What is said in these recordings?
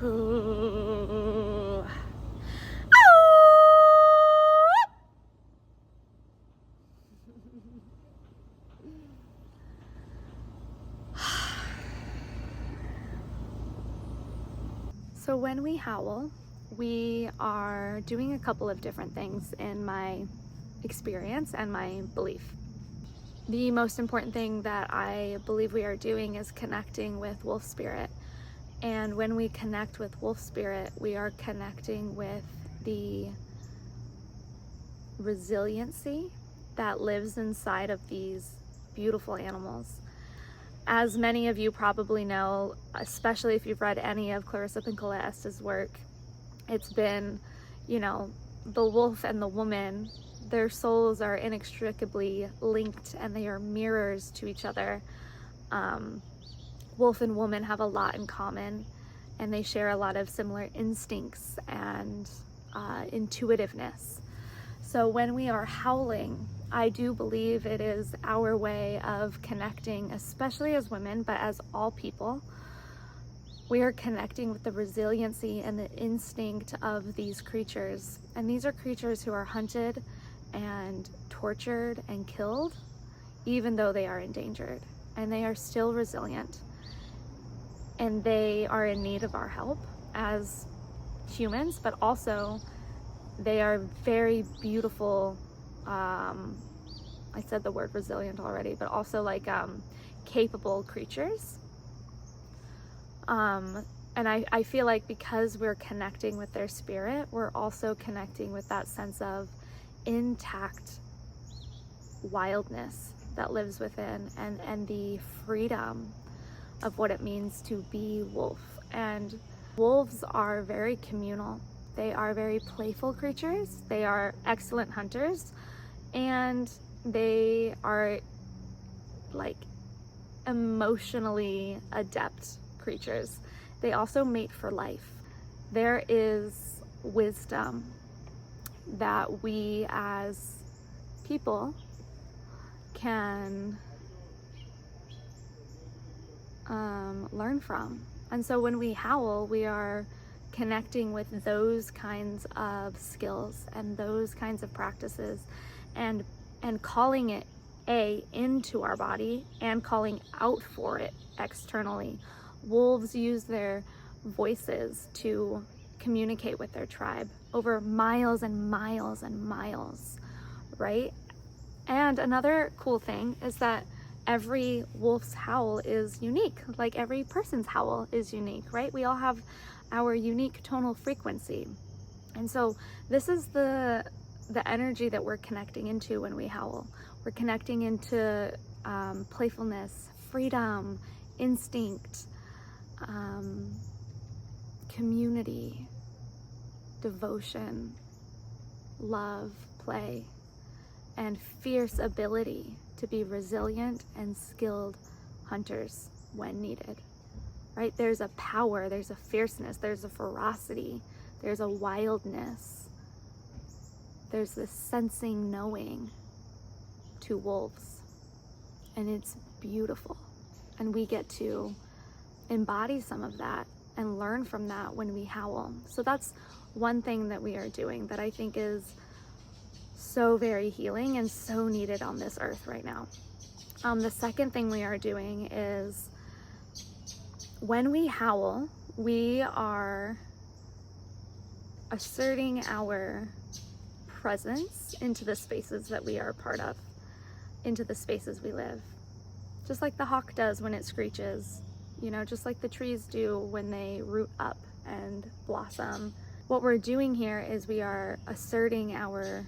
Ooh. So when we howl, we are doing a couple of different things in my experience and my belief. The most important thing that I believe we are doing is connecting with wolf spirit. And when we connect with wolf spirit, we are connecting with the resiliency that lives inside of these beautiful animals. As many of you probably know, especially if you've read any of Clarissa Pinkola Estes' work, it's been, the wolf and the woman, their souls are inextricably linked and they are mirrors to each other. Wolf and woman have a lot in common, and they share a lot of similar instincts and intuitiveness. So when we are howling, I do believe it is our way of connecting, especially as women, but as all people. We are connecting with the resiliency and the instinct of these creatures. And these are creatures who are hunted and tortured and killed, even though they are endangered. And they are still resilient. And they are in need of our help as humans, but also they are very beautiful, I said the word resilient already, but also capable creatures. And I feel like because we're connecting with their spirit, we're also connecting with that sense of intact wildness that lives within, and the freedom of what it means to be wolf. And wolves are very communal. They are very playful creatures. They are excellent hunters, and they are emotionally adept creatures. They also mate for life. There is wisdom that we as people can learn from. And so when we howl, we are connecting with those kinds of skills and those kinds of practices, and calling it into our body and calling out for it externally. Wolves use their voices to communicate with their tribe over miles and miles and miles, right? And another cool thing is that every wolf's howl is unique, like every person's howl is unique, right? We all have our unique tonal frequency. And so this is the energy that we're connecting into when we howl. We're connecting into playfulness, freedom, instinct, community, devotion, love, play, and fierce ability to be resilient and skilled hunters when needed, right? There's a power, there's a fierceness, there's a ferocity, there's a wildness, there's this sensing knowing to wolves, and it's beautiful. And we get to embody some of that and learn from that when we howl. So that's one thing that we are doing that I think is so very healing and so needed on this earth right now. The second thing we are doing is when we howl, we are asserting our presence into the spaces that we are a part of, into the spaces we live. Just like the hawk does when it screeches, just like the trees do when they root up and blossom. What we're doing here is we are asserting our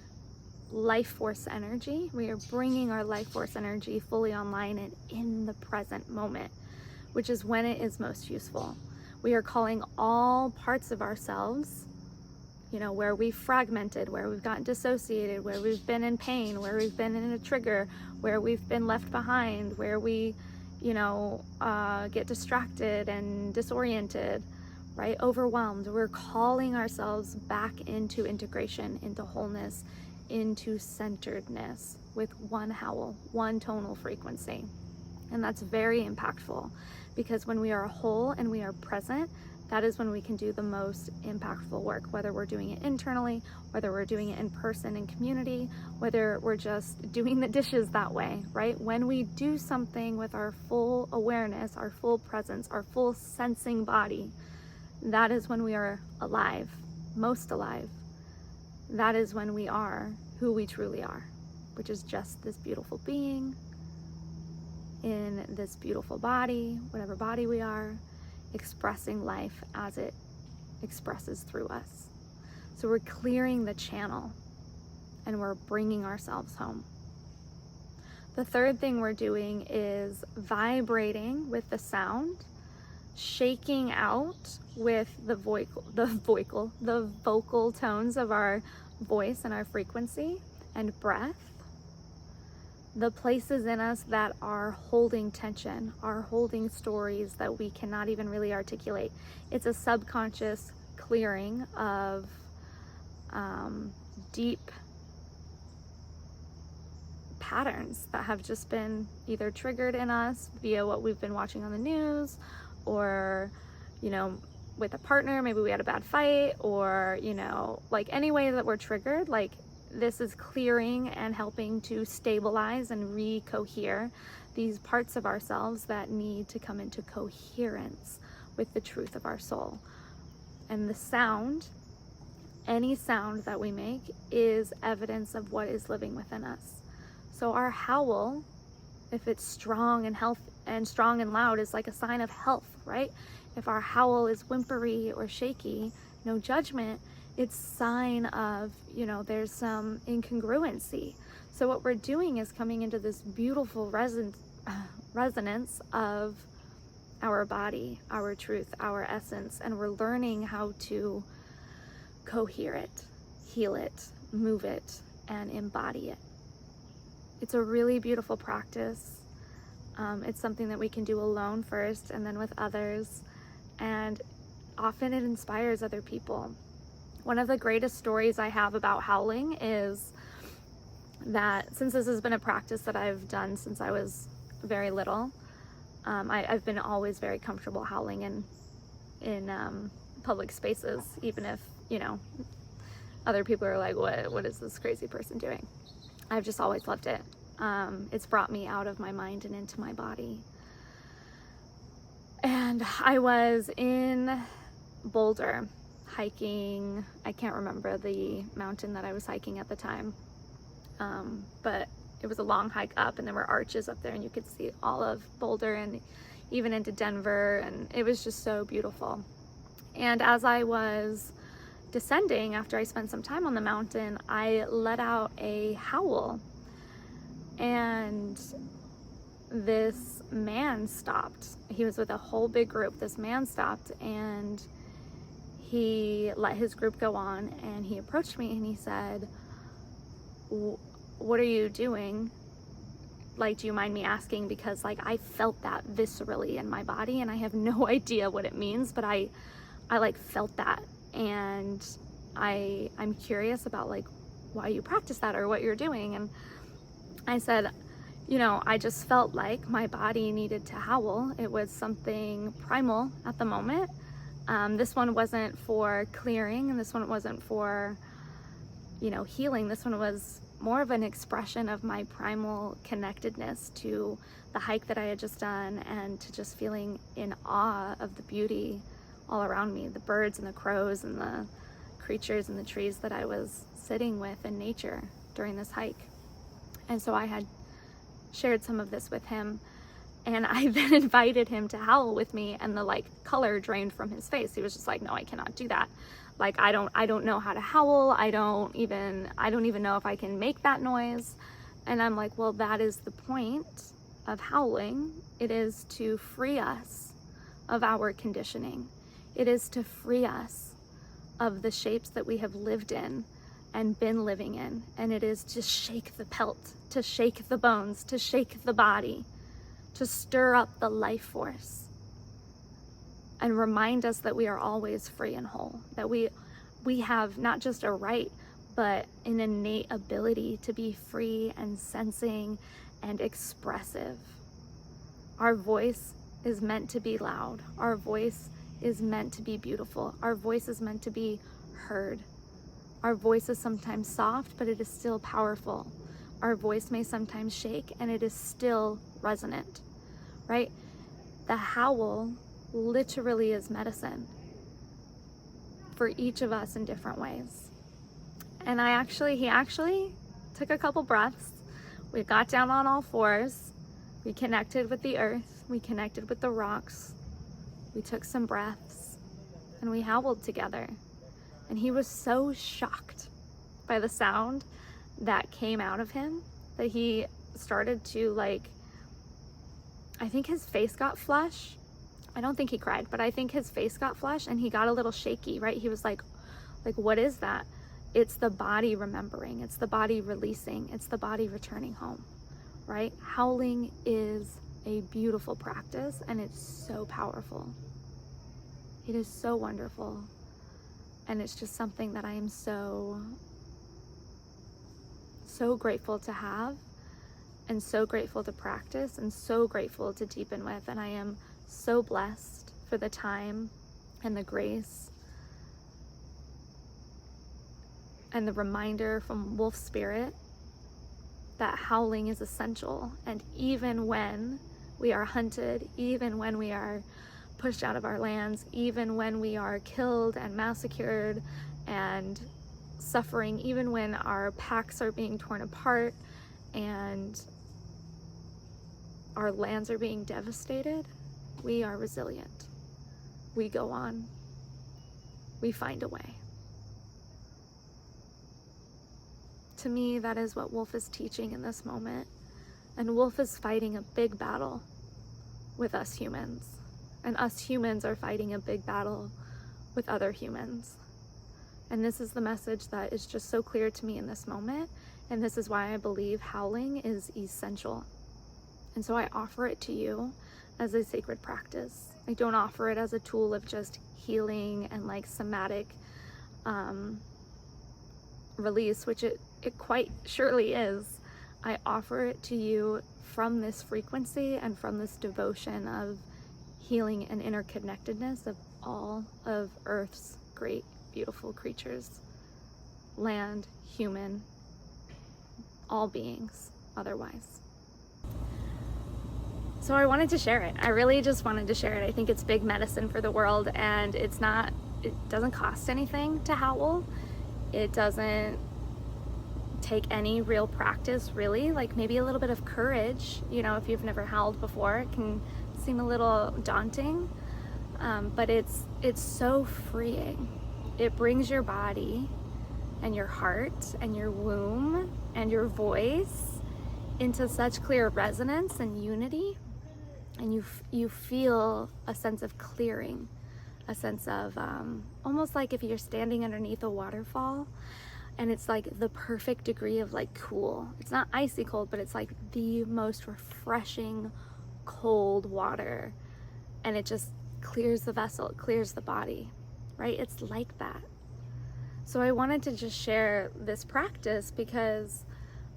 life force energy. We are bringing our life force energy fully online and in the present moment, which is when it is most useful. We are calling all parts of ourselves, where we've fragmented, where we've gotten dissociated, where we've been in pain, where we've been in a trigger, where we've been left behind, where we, get distracted and disoriented, right? Overwhelmed. We're calling ourselves back into integration, into wholeness, into centeredness with one howl, one tonal frequency. And that's very impactful, because when we are whole and we are present, that is when we can do the most impactful work, whether we're doing it internally, whether we're doing it in person in community, whether we're just doing the dishes that way, right? When we do something with our full awareness, our full presence, our full sensing body, that is when we are alive, most alive. That is when we are who we truly are, which is just this beautiful being in this beautiful body, whatever body we are, expressing life as it expresses through us. So we're clearing the channel and we're bringing ourselves home. The third thing we're doing is vibrating with the sound, shaking out with the vocal tones of our voice and our frequency and breath. The places in us that are holding tension, are holding stories that we cannot even really articulate. It's a subconscious clearing of deep patterns that have just been either triggered in us via what we've been watching on the news, or, you know, with a partner, maybe we had a bad fight, or, you know, like any way that we're triggered, like this is clearing and helping to stabilize and recohere these parts of ourselves that need to come into coherence with the truth of our soul. And the sound, any sound that we make, is evidence of what is living within us. So our howl, if it's strong and loud, is like a sign of health, right? If our howl is whimpery or shaky, no judgment, it's sign of, you know, there's some incongruency. So what we're doing is coming into this beautiful resonance of our body, our truth, our essence, and we're learning how to cohere it, heal it, move it, and embody it. It's a really beautiful practice. It's something that we can do alone first and then with others, and often it inspires other people. One of the greatest stories I have about howling is that, since this has been a practice that I've done since I was very little, I've been always very comfortable howling in public spaces, even if, you know, other people are like, what is this crazy person doing? I've just always loved it. It's brought me out of my mind and into my body. And I was in Boulder hiking, I can't remember the mountain that I was hiking at the time, but it was a long hike up, and there were arches up there and you could see all of Boulder and even into Denver, and it was just so beautiful. And as I was descending, after I spent some time on the mountain, I let out a howl, and this man stopped. He was with a whole big group. This man stopped and he let his group go on, and he approached me and he said, what are you doing? Like, do you mind me asking? Because like I felt that viscerally in my body, and I have no idea what it means, but I like felt that, and I'm curious about like why you practice that or what you're doing. And I said, you know, I just felt like my body needed to howl. It was something primal at the moment. This one wasn't for clearing, and this one wasn't for, you know, healing. This one was more of an expression of my primal connectedness to the hike that I had just done, and to just feeling in awe of the beauty all around me, the birds and the crows and the creatures and the trees that I was sitting with in nature during this hike. And so I had shared some of this with him, and I then invited him to howl with me, and the like color drained from his face. He was just like, no, I cannot do that. Like, I don't know how to howl. I don't even know if I can make that noise. And I'm like, well, that is the point of howling. It is to free us of our conditioning. It is to free us of the shapes that we have lived in and been living in. And it is to shake the pelt, to shake the bones, to shake the body, to stir up the life force, and remind us that we are always free and whole, that we have not just a right, but an innate ability to be free and sensing and expressive. Our voice is meant to be loud. Our voice is meant to be beautiful. Our voice is meant to be heard. Our voice is sometimes soft, but it is still powerful. Our voice may sometimes shake, and it is still resonant, right? The howl literally is medicine for each of us in different ways. And he actually took a couple breaths. We got down on all fours. We connected with the earth. We connected with the rocks. We took some breaths and we howled together. And he was so shocked by the sound that came out of him that he started to I think his face got flush. I don't think he cried, but I think his face got flush and he got a little shaky, right? He was like, what is that? It's the body remembering. It's the body releasing. It's the body returning home, right? Howling is a beautiful practice and it's so powerful. It is so wonderful. And it's just something that I am so grateful to have, and so grateful to practice, and so grateful to deepen with. And I am so blessed for the time and the grace and the reminder from Wolf Spirit that howling is essential. And even when we are hunted, even when we are pushed out of our lands, even when we are killed and massacred and suffering, even when our packs are being torn apart and our lands are being devastated, we are resilient. We go on. We find a way. To me, that is what Wolf is teaching in this moment. And Wolf is fighting a big battle with us humans. And us humans are fighting a big battle with other humans. And this is the message that is just so clear to me in this moment. And this is why I believe howling is essential. And so I offer it to you as a sacred practice. I don't offer it as a tool of just healing and somatic release, which it quite surely is. I offer it to you from this frequency and from this devotion of healing and interconnectedness of all of Earth's great, beautiful creatures, land, human, all beings otherwise. So I wanted to share it. I really just wanted to share it. I think it's big medicine for the world, and it doesn't cost anything to howl. It doesn't take any real practice, really. Maybe a little bit of courage, if you've never howled before. It can seem a little daunting, but it's so freeing. It brings your body and your heart and your womb and your voice into such clear resonance and unity, and you feel a sense of clearing, a sense of almost like if you're standing underneath a waterfall and it's the perfect degree of cool. It's not icy cold, but it's the most refreshing cold water, and it just clears the vessel, it clears the body, right? It's like that. So I wanted to just share this practice because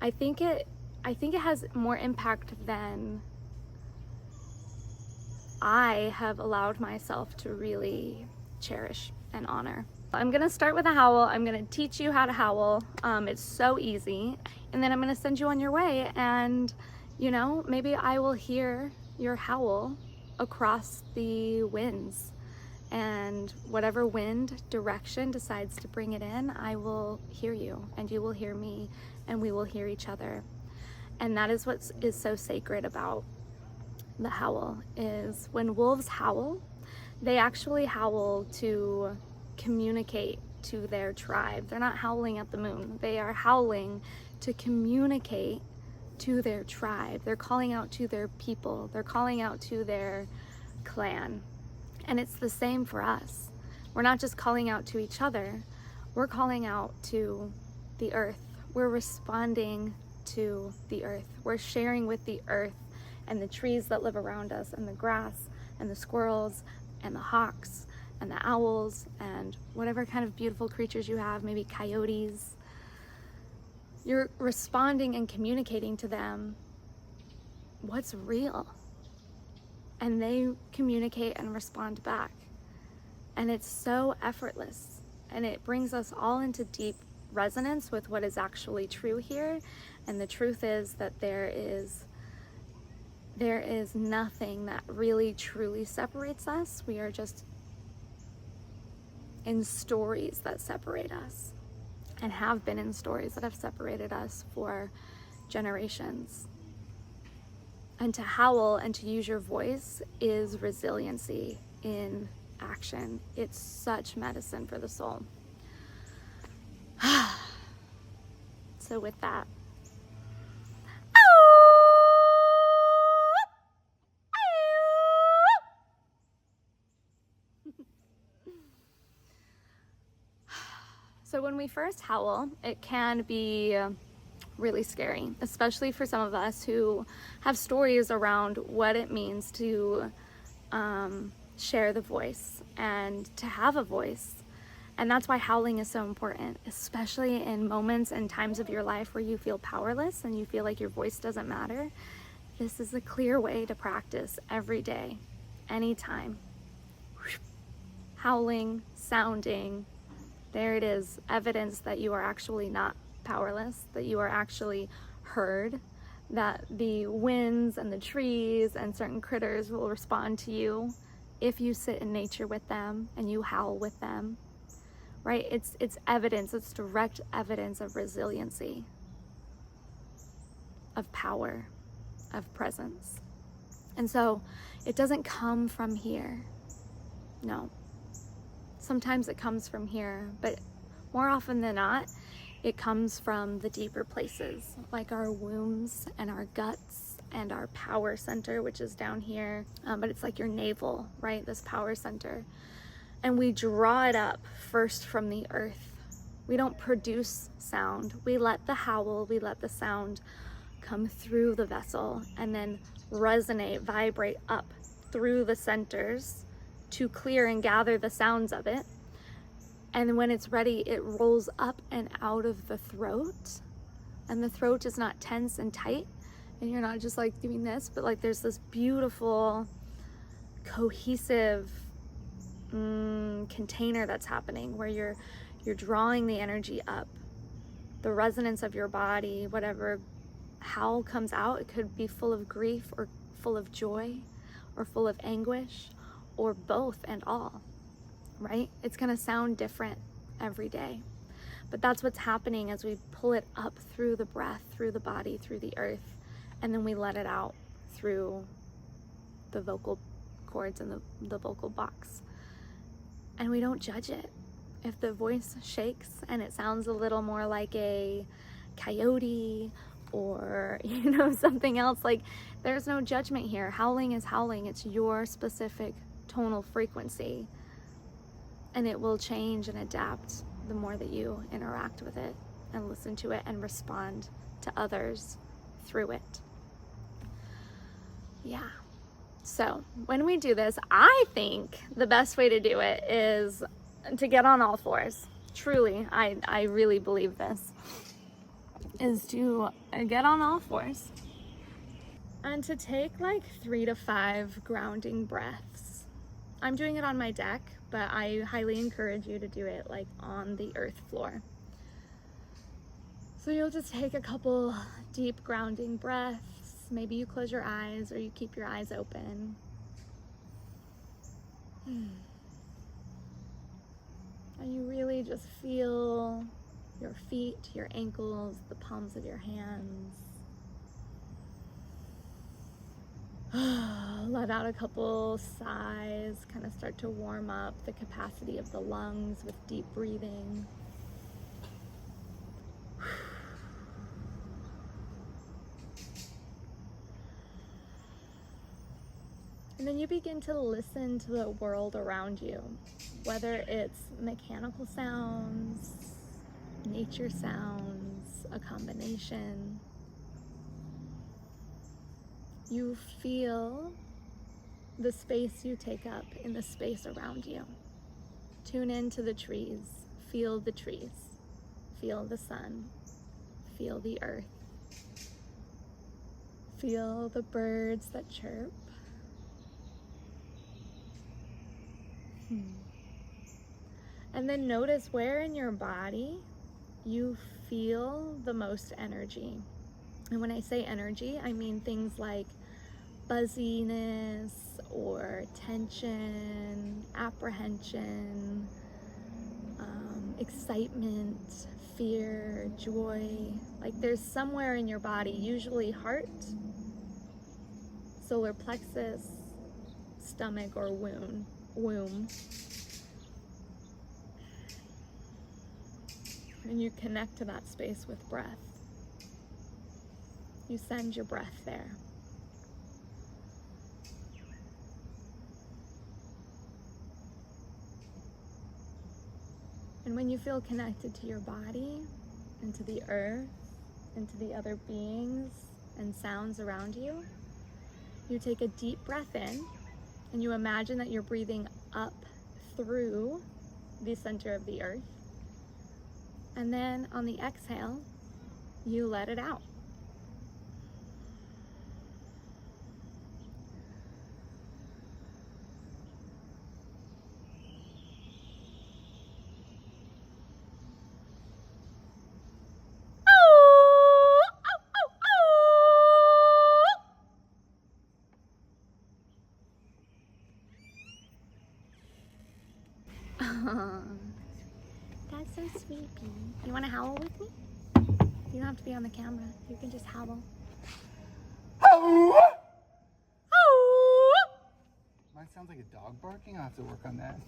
I think it has more impact than I have allowed myself to really cherish and honor. I'm gonna start with a howl. I'm gonna teach you how to howl. It's so easy, and then I'm gonna send you on your way, and maybe I will hear your howl across the winds, and whatever wind direction decides to bring it in, I will hear you, and you will hear me, and we will hear each other. And that is what is so sacred about the howl, is when wolves howl, they actually howl to communicate to their tribe. They're not howling at the moon. They are howling to communicate to their tribe. They're calling out to their people. They're calling out to their clan. And it's the same for us. We're not just calling out to each other. We're calling out to the earth. We're responding to the earth. We're sharing with the earth and the trees that live around us, and the grass and the squirrels and the hawks and the owls and whatever kind of beautiful creatures you have, maybe coyotes. You're responding and communicating to them what's real, and they communicate and respond back. And it's so effortless, and it brings us all into deep resonance with what is actually true here. And the truth is that there is nothing that really truly separates us. We are just in stories that separate us, and have been in stories that have separated us for generations. And to howl and to use your voice is resiliency in action. It's such medicine for the soul. So with that, so when we first howl, it can be really scary, especially for some of us who have stories around what it means to share the voice and to have a voice. And that's why howling is so important, especially in moments and times of your life where you feel powerless and you feel like your voice doesn't matter. This is a clear way to practice every day, anytime. Howling, sounding, there it is, evidence that you are actually not powerless, that you are actually heard, that the winds and the trees and certain critters will respond to you if you sit in nature with them and you howl with them, right? It's evidence, it's direct evidence of resiliency, of power, of presence. And so it doesn't come from here. No. Sometimes it comes from here, but more often than not, it comes from the deeper places, like our wombs and our guts and our power center, which is down here. But it's like your navel, right? This power center. And we draw it up first from the earth. We don't produce sound. We let the howl, we let the sound come through the vessel and then resonate, vibrate up through the centers to clear and gather the sounds of it. And when it's ready, it rolls up and out of the throat. And the throat is not tense and tight. And you're not just like doing this, but like there's this beautiful, cohesive container that's happening where you're drawing the energy up. The resonance of your body, whatever howl comes out, it could be full of grief or full of joy or full of anguish or both and all. Right? It's going to sound different every day. But that's what's happening as we pull it up through the breath, through the body, through the earth, and then we let it out through the vocal cords and the vocal box. And we don't judge it. If the voice shakes and it sounds a little more like a coyote or, something else, like there's no judgment here. Howling is howling. It's your specific tonal frequency. And it will change and adapt the more that you interact with it and listen to it and respond to others through it. Yeah. So when we do this, I think the best way to do it is to get on all fours. Truly, I really believe this, is to get on all fours and to take like 3 to 5 grounding breaths. I'm doing it on my deck, but I highly encourage you to do it like on the earth floor. So you'll just take a couple deep grounding breaths. Maybe you close your eyes or you keep your eyes open. And you really just feel your feet, your ankles, the palms of your hands. Let out a couple sighs, kind of start to warm up the capacity of the lungs with deep breathing. And then you begin to listen to the world around you, whether it's mechanical sounds, nature sounds, a combination. You feel the space you take up in the space around you. Tune into the trees, feel the trees, feel the sun, feel the earth, feel the birds that chirp. And then notice where in your body you feel the most energy. And when I say energy, I mean things like buzziness or tension, apprehension, excitement, fear, joy. Like there's somewhere in your body, usually heart, solar plexus, stomach, or womb. And you connect to that space with breath. You send your breath there. And when you feel connected to your body and to the earth and to the other beings and sounds around you, you take a deep breath in and you imagine that you're breathing up through the center of the earth. And then on the exhale, you let it out. That's so sweet, Pea. You want to howl with me? You don't have to be on the camera. You can just howl. Mine sounds like a dog barking. I'll have to work on that.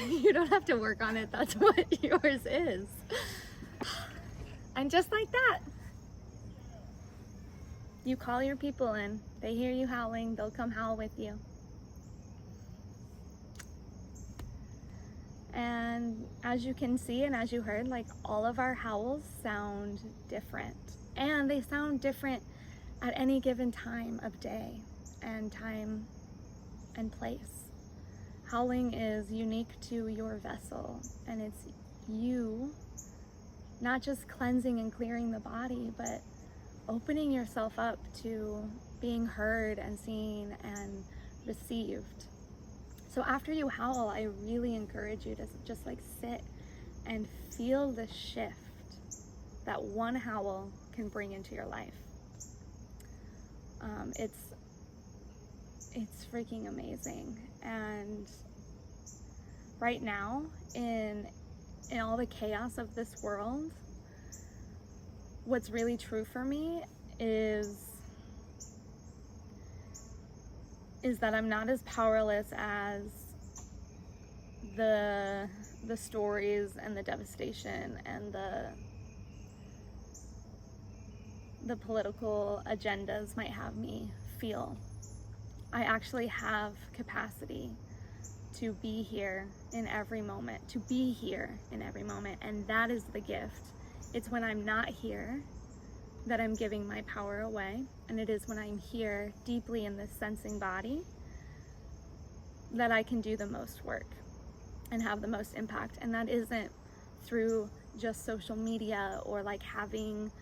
You don't have to work on it. That's what yours is. And just like that, you call your people in. They hear you howling. They'll come howl with you. And as you can see and as you heard, like all of our howls sound different. And they sound different at any given time of day and time and place. Howling is unique to your vessel, and it's you not just cleansing and clearing the body, but opening yourself up to being heard and seen and received. So after you howl, I really encourage you to just like sit and feel the shift that one howl can bring into your life. It's freaking amazing. And right now, in all the chaos of this world, what's really true for me is that I'm not as powerless as the stories and the devastation and the political agendas might have me feel. I actually have capacity to be here in every moment, and that is the gift. It's when I'm not here that I'm giving my power away, and it is when I'm here deeply in this sensing body that I can do the most work and have the most impact. And that isn't through just social media or like having,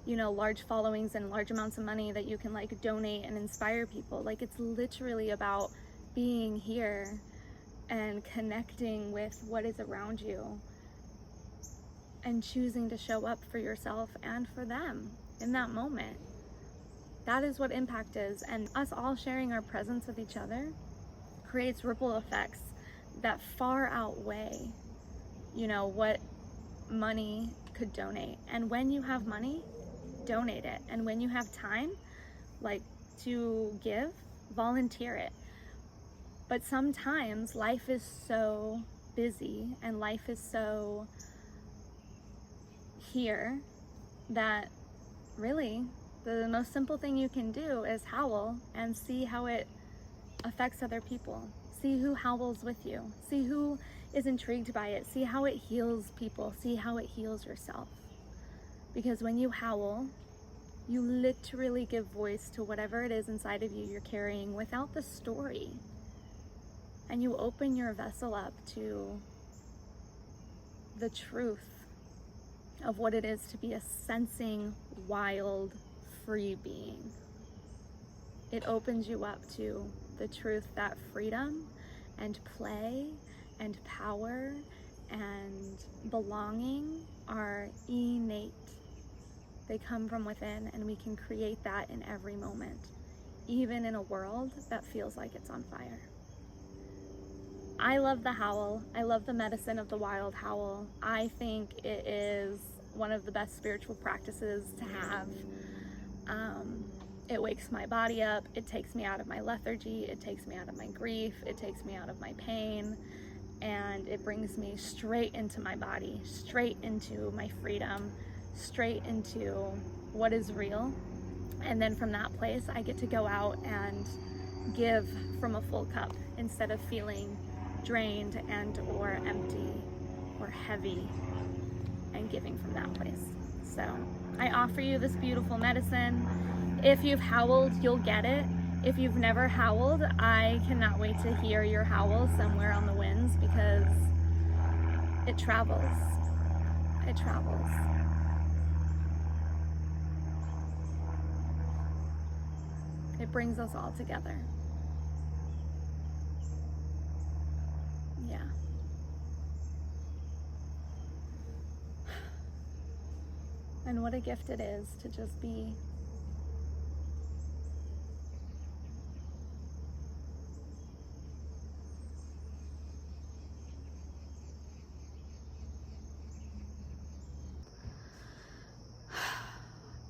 you know, large followings and large amounts of money that you can like donate and inspire people. Like, it's literally about being here and connecting with what is around you and choosing to show up for yourself and for them in that moment. That is what impact is. And us all sharing our presence with each other creates ripple effects that far outweigh, you know, what money could donate. And when you have money, donate it. And when you have time, like, to give, volunteer it. But sometimes life is so busy and life is so here that really the most simple thing you can do is howl and see how it affects other people. See who howls with you. See who is intrigued by it. See how it heals people. See how it heals yourself. Because when you howl, you literally give voice to whatever it is inside of you you're carrying without the story. And you open your vessel up to the truth of what it is to be a sensing, wild, free being. It opens you up to the truth that freedom and play and power and belonging are innate. They come from within, and we can create that in every moment, even in a world that feels like it's on fire. I love the howl. I love the medicine of the wild howl. I think it is one of the best spiritual practices to have. It wakes my body up. It takes me out of my lethargy. It takes me out of my grief. It takes me out of my pain. And it brings me straight into my body, straight into my freedom, straight into what is real. And then from that place, I get to go out and give from a full cup instead of feeling drained and or empty or heavy, and giving from that place. So I offer you this beautiful medicine. If you've howled, you'll get it. If you've never howled, I cannot wait to hear your howl somewhere on the winds, because it travels. It travels. It brings us all together. Yeah. And what a gift it is to just be.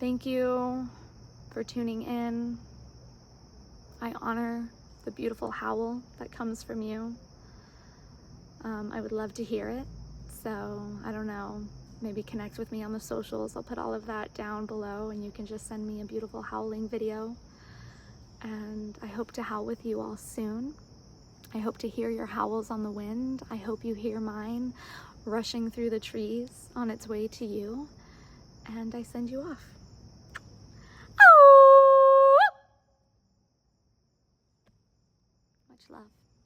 Thank you for tuning in. I honor the beautiful howl that comes from you. I would love to hear it. So, I don't know, maybe connect with me on the socials. I'll put all of that down below, and you can just send me a beautiful howling video. And I hope to howl with you all soon. I hope to hear your howls on the wind. I hope you hear mine rushing through the trees on its way to you. And I send you off. Oh! Much love.